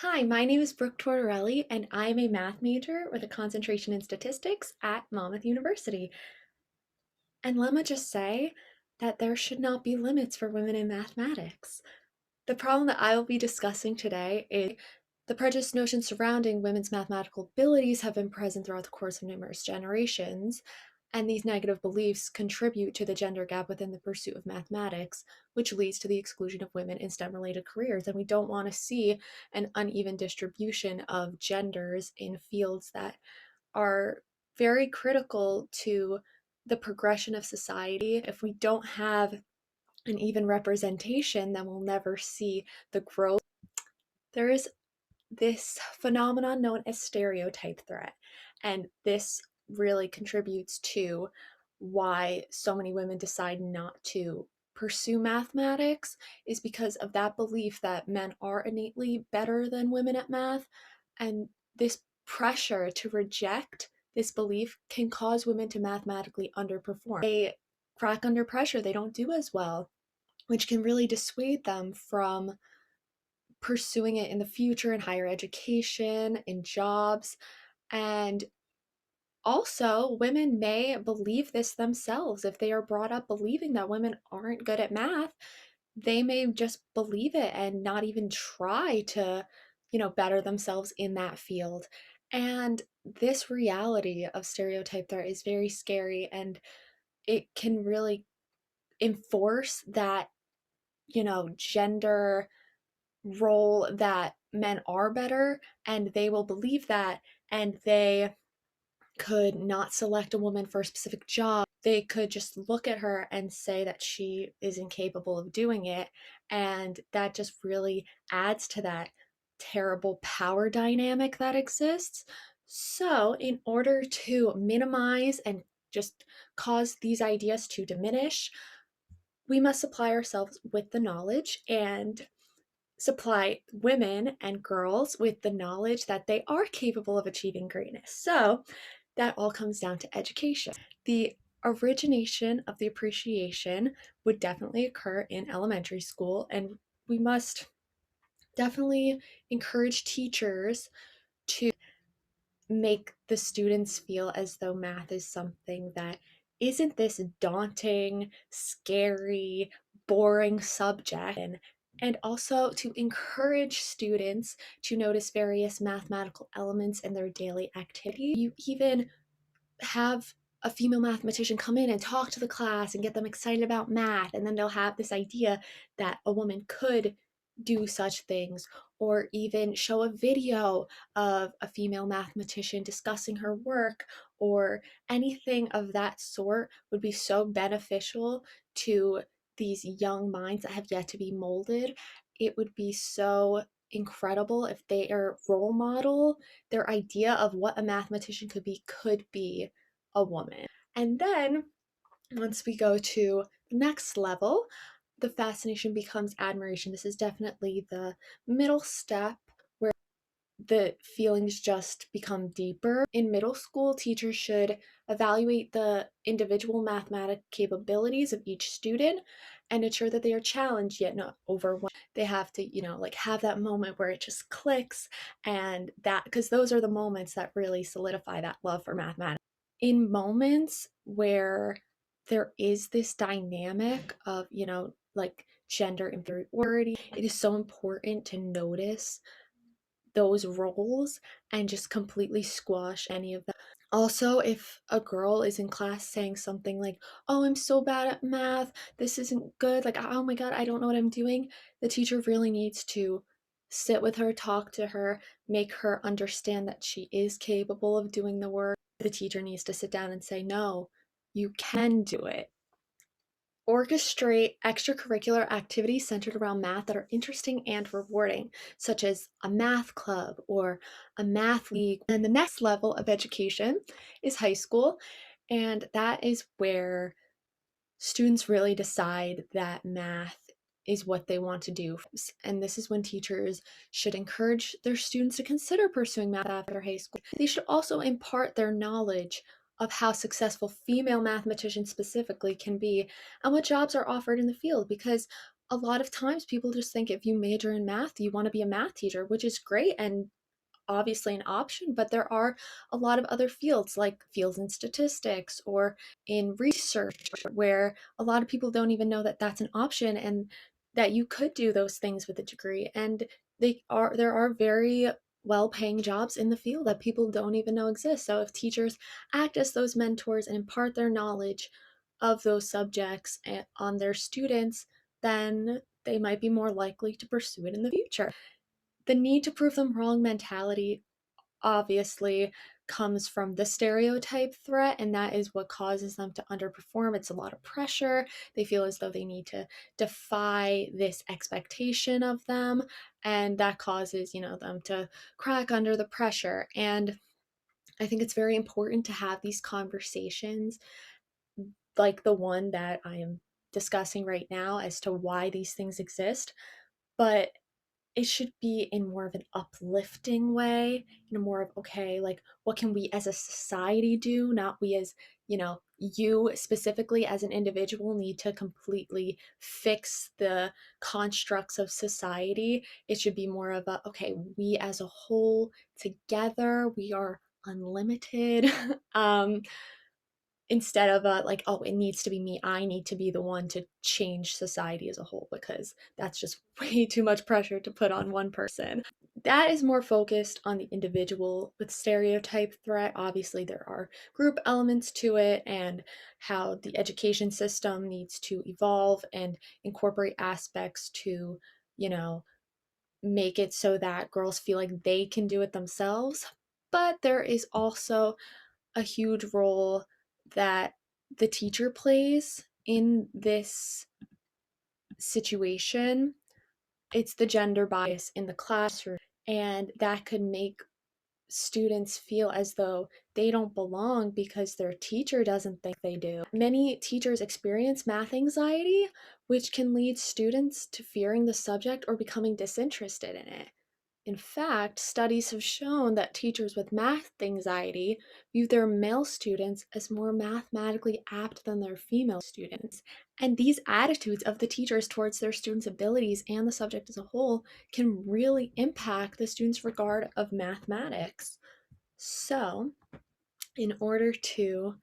Hi, my name is Brooke Tortorelli, and I'm a math major with a concentration in statistics at Monmouth University. And let me just say that there should not be limits for women in mathematics. The problem that I will be discussing today is the prejudiced notions surrounding women's mathematical abilities have been present throughout the course of numerous generations, and these negative beliefs contribute to the gender gap within the pursuit of mathematics, which leads to the exclusion of women in STEM related careers. And we don't want to see an uneven distribution of genders in fields that are very critical to the progression of society. If we don't have an even representation, then we'll never see the growth. There is this phenomenon known as stereotype threat, and this really contributes to why so many women decide not to pursue mathematics is because of that belief that men are innately better than women at math, and this pressure to reject this belief can cause women to mathematically underperform. They crack under pressure, they don't do as well, which can really dissuade them from pursuing it in the future in higher education, in jobs. And also, women may believe this themselves. If they are brought up believing that women aren't good at math, they may just believe it and not even try to, better themselves in that field. And this reality of stereotype there is very scary, and it can really enforce that, gender role that men are better, and they will believe that, and they could not select a woman for a specific job. They could just look at her and say that she is incapable of doing it, and that just really adds to that terrible power dynamic that exists. So, in order to minimize and just cause these ideas to diminish, we must supply ourselves with the knowledge and supply women and girls with the knowledge that they are capable of achieving greatness. So that all comes down to education. The origination of the appreciation would definitely occur in elementary school, and we must definitely encourage teachers to make the students feel as though math is something that isn't this daunting, scary, boring subject, and also to encourage students to notice various mathematical elements in their daily activity. You even have a female mathematician come in and talk to the class and get them excited about math, and then they'll have this idea that a woman could do such things, or even show a video of a female mathematician discussing her work, or anything of that sort would be so beneficial to these young minds that have yet to be molded. It would be so incredible if their role model, their idea of what a mathematician could be a woman. And then once we go to the next level, the fascination becomes admiration. This is definitely the middle step where the feelings just become deeper. In middle school, teachers should evaluate the individual mathematic capabilities of each student and ensure that they are challenged yet not overwhelmed. They have to, like have that moment where it just clicks, and that, because those are the moments that really solidify that love for mathematics. In moments where there is this dynamic of, like gender inferiority, it is so important to notice those roles and just completely squash any of that. Also, if a girl is in class saying something like, "Oh, I'm so bad at math, this isn't good, like, oh my god, I don't know what I'm doing," the teacher really needs to sit with her, talk to her, make her understand that she is capable of doing the work. The teacher needs to sit down and say, "No, you can do it." Orchestrate extracurricular activities centered around math that are interesting and rewarding, such as a math club or a math league. And the next level of education is high school, and that is where students really decide that math is what they want to do. And this is when teachers should encourage their students to consider pursuing math after high school. They should also impart their knowledge of how successful female mathematicians specifically can be and what jobs are offered in the field, because a lot of times people just think if you major in math, you want to be a math teacher, which is great and obviously an option, but there are a lot of other fields, like fields in statistics or in research, where a lot of people don't even know that that's an option and that you could do those things with a degree. And there are very well-paying jobs in the field that people don't even know exist. So if teachers act as those mentors and impart their knowledge of those subjects on their students, then they might be more likely to pursue it in the future. The need to prove them wrong mentality obviously comes from the stereotype threat, and that is what causes them to underperform. It's a lot of pressure. They feel as though they need to defy this expectation of them, and that causes, them to crack under the pressure. And I think it's very important to have these conversations like the one that I am discussing right now as to why these things exist, but it should be in more of an uplifting way, in a more of, okay, like, what can we as a society do? Not we as, you specifically as an individual need to completely fix the constructs of society. It should be more of a, okay, we as a whole together, we are unlimited. Instead of like, oh, it needs to be me, I need to be the one to change society as a whole, because that's just way too much pressure to put on one person. That is more focused on the individual. With stereotype threat, obviously there are group elements to it, and how the education system needs to evolve and incorporate aspects to, you know make it so that girls feel like they can do it themselves. But there is also a huge role that the teacher plays in this situation. It's the gender bias in the classroom, and that could make students feel as though they don't belong because their teacher doesn't think they do. Many teachers experience math anxiety, which can lead students to fearing the subject or becoming disinterested in it. In fact, studies have shown that teachers with math anxiety view their male students as more mathematically apt than their female students. And these attitudes of the teachers towards their students' abilities and the subject as a whole can really impact the students' regard of mathematics. So, in order to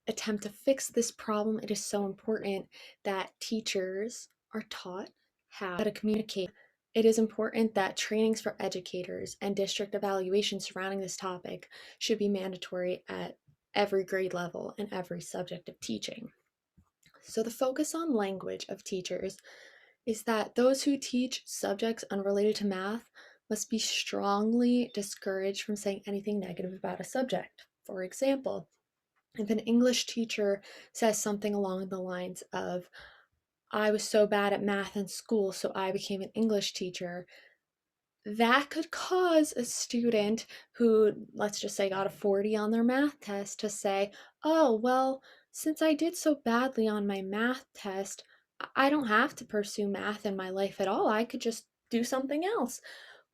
attempt to fix this problem, it is so important that teachers are taught how to communicate. It is important that trainings for educators and district evaluations surrounding this topic should be mandatory at every grade level and every subject of teaching. So, the focus on language of teachers is that those who teach subjects unrelated to math must be strongly discouraged from saying anything negative about a subject. For example, if an English teacher says something along the lines of, I was so bad at math in school, so I became an English teacher, that could cause a student who, let's just say, got a 40 on their math test to say, oh, well, since I did so badly on my math test, I don't have to pursue math in my life at all. I could just do something else,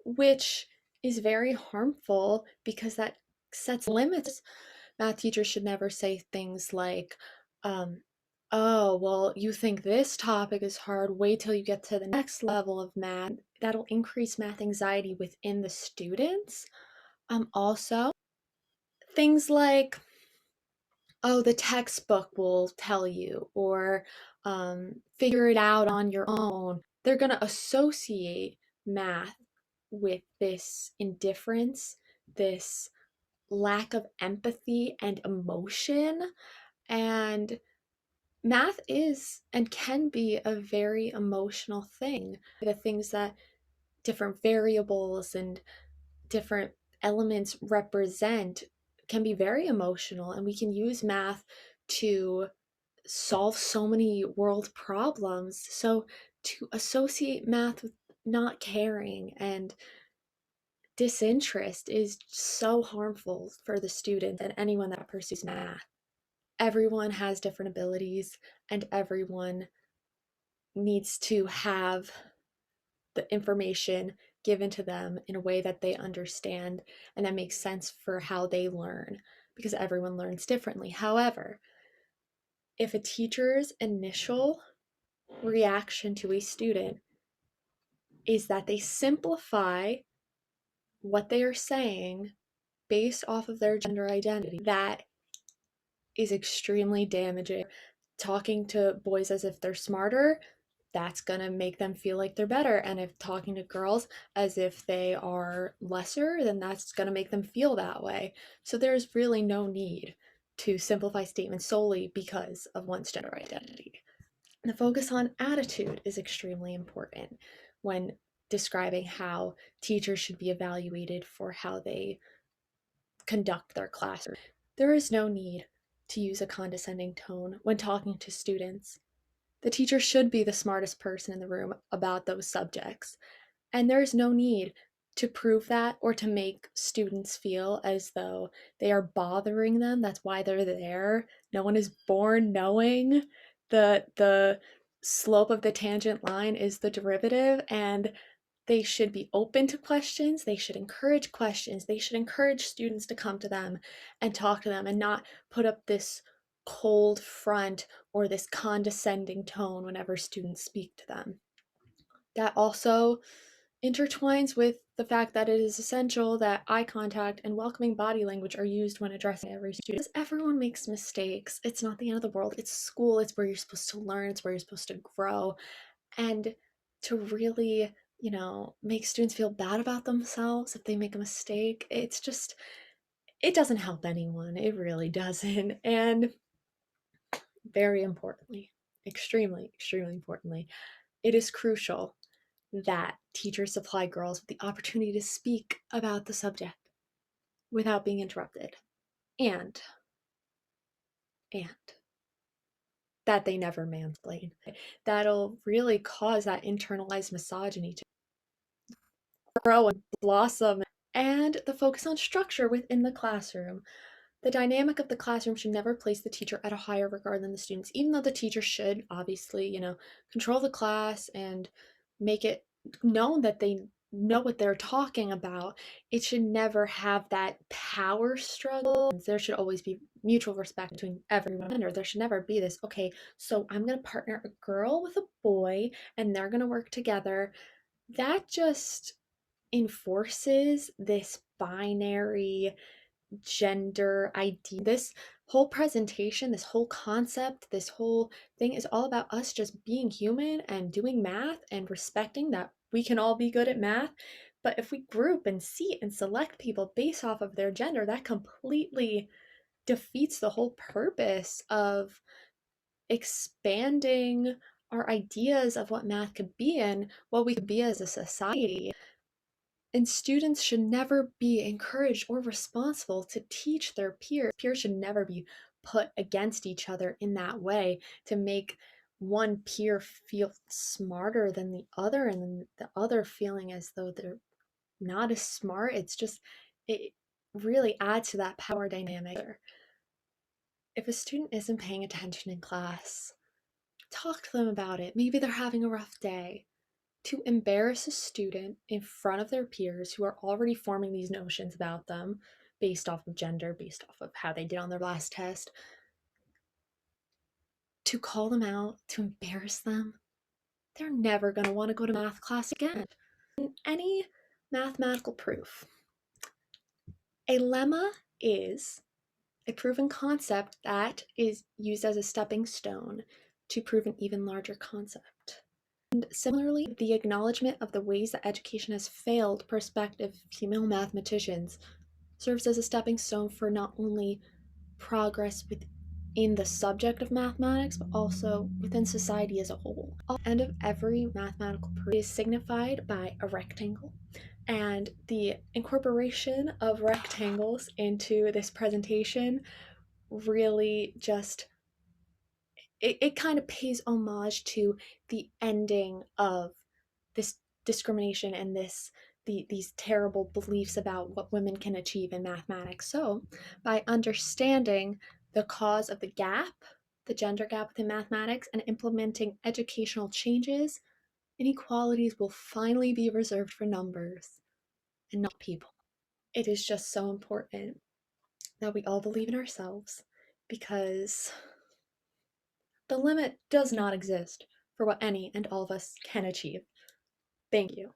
which is very harmful because that sets limits. Math teachers should never say things like, um, oh, well, you think this topic is hard, wait till you get to the next level of math. That'll increase math anxiety within the students. Also, things like, oh, the textbook will tell you, or figure it out on your own. They're going to associate math with this indifference, this lack of empathy and emotion. And math is and can be a very emotional thing. The things that different variables and different elements represent can be very emotional, and we can use math to solve so many world problems. So, to associate math with not caring and disinterest is so harmful for the student and anyone that pursues math. Everyone has different abilities, and everyone needs to have the information given to them in a way that they understand and that makes sense for how they learn, because everyone learns differently. However, if a teacher's initial reaction to a student is that they simplify what they are saying based off of their gender identity. That is extremely damaging. Talking to boys as if they're smarter, that's going to make them feel like they're better. And if talking to girls as if they are lesser, then that's going to make them feel that way. So there's really no need to simplify statements solely because of one's gender identity. The focus on attitude is extremely important when describing how teachers should be evaluated for how they conduct their classroom. There is no need to use a condescending tone when talking to students. The teacher should be the smartest person in the room about those subjects, and there is no need to prove that or to make students feel as though they are bothering them. That's why they're there. No one is born knowing the slope of the tangent line is the derivative, and they should be open to questions. They should encourage questions. They should encourage students to come to them and talk to them and not put up this cold front or this condescending tone whenever students speak to them. That also intertwines with the fact that it is essential that eye contact and welcoming body language are used when addressing every student. Because everyone makes mistakes. It's not the end of the world. It's school. It's where you're supposed to learn. It's where you're supposed to grow. And to really, make students feel bad about themselves if they make a mistake, it's just, it doesn't help anyone. It really doesn't. And very importantly, extremely, extremely importantly, it is crucial that teachers supply girls with the opportunity to speak about the subject without being interrupted. And, and that they never mansplain. That'll really cause that internalized misogyny to grow and blossom. And the focus on structure within the classroom. The dynamic of the classroom should never place the teacher at a higher regard than the students, even though the teacher should obviously, control the class and make it known that they know what they're talking about. It should never have that power struggle. There should always be mutual respect between everyone, or there should never be this, okay, so I'm going to partner a girl with a boy and they're going to work together. That just enforces this binary gender idea. This whole presentation, this whole concept, this whole thing is all about us just being human and doing math and respecting that we can all be good at math. But if we group and seat and select people based off of their gender, that completely defeats the whole purpose of expanding our ideas of what math could be and what we could be as a society. And students should never be encouraged or responsible to teach their peers. Peers should never be put against each other in that way to make one peer feel smarter than the other and then the other feeling as though they're not as smart. It really adds to that power dynamic. If a student isn't paying attention in class, talk to them about it. Maybe they're having a rough day. To embarrass a student in front of their peers who are already forming these notions about them based off of gender, based off of how they did on their last test, to call them out, to embarrass them, they're never going to want to go to math class again. In any mathematical proof, a lemma is a proven concept that is used as a stepping stone to prove an even larger concept. And similarly, the acknowledgement of the ways that education has failed prospective female mathematicians serves as a stepping stone for not only progress within the subject of mathematics, but also within society as a whole. At the end of every mathematical proof is signified by a rectangle, and the incorporation of rectangles into this presentation really just it kind of pays homage to the ending of this discrimination and these terrible beliefs about what women can achieve in mathematics. So, by understanding the cause of the gap, the gender gap within mathematics, and implementing educational changes, inequalities will finally be reserved for numbers and not people. It is just so important that we all believe in ourselves because the limit does not exist for what any and all of us can achieve. Thank you.